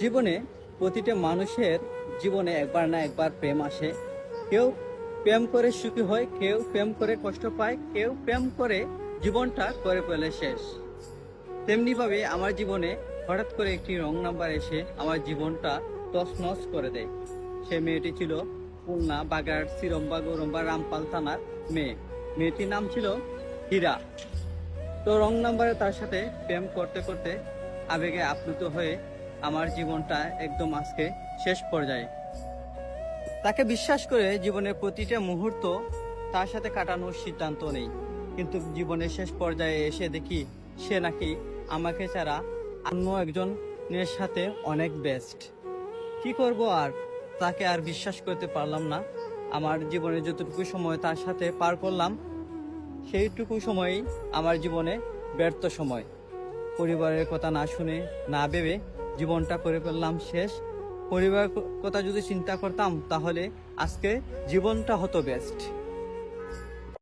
জীবনে প্রতিটা মানুষের জীবনে একবার না একবার প্রেম আসে। কেউ প্রেম করে সুখী হয়, কেউ প্রেম করে কষ্ট পায়, কেউ প্রেম করে জীবনটা করে ফেলে শেষ। তেমনিভাবে আমার জীবনে হঠাৎ করে একটি রং নাম্বার এসে আমার জীবনটা তছনছ করে দেয়। সে মেয়েটি ছিল খুলনা বাগার সিরম্বা গৌরম্বা রামপাল থানার মেয়ে। মেয়েটির নাম ছিল হীরা। তো রং নাম্বারে তার সাথে প্রেম করতে করতে আবেগে আপ্লুত হয়ে আমার জীবনটা একদম আজকে শেষ পর্যায়ে। তাকে বিশ্বাস করে জীবনের প্রতিটা মুহূর্ত তার সাথে কাটানোর সিদ্ধান্ত নেই, কিন্তু জীবনের শেষ পর্যায়ে এসে দেখি সে নাকি আমাকে ছাড়া অন্য একজনের সাথে অনেক বেস্ট। কি করব আর, তাকে আর বিশ্বাস করতে পারলাম না। আমার জীবনের যতটুকু সময় তার সাথে পার করলাম, সেইটুকু সময়ই আমার জীবনে ব্যর্থ সময়। পরিবারের কথা না শুনে না ভেবে জীবনটা করে ফেললাম শেষ। পরিবারের কথা যদি চিন্তা করতাম তাহলে আজকে জীবনটা হতো বেস্ট।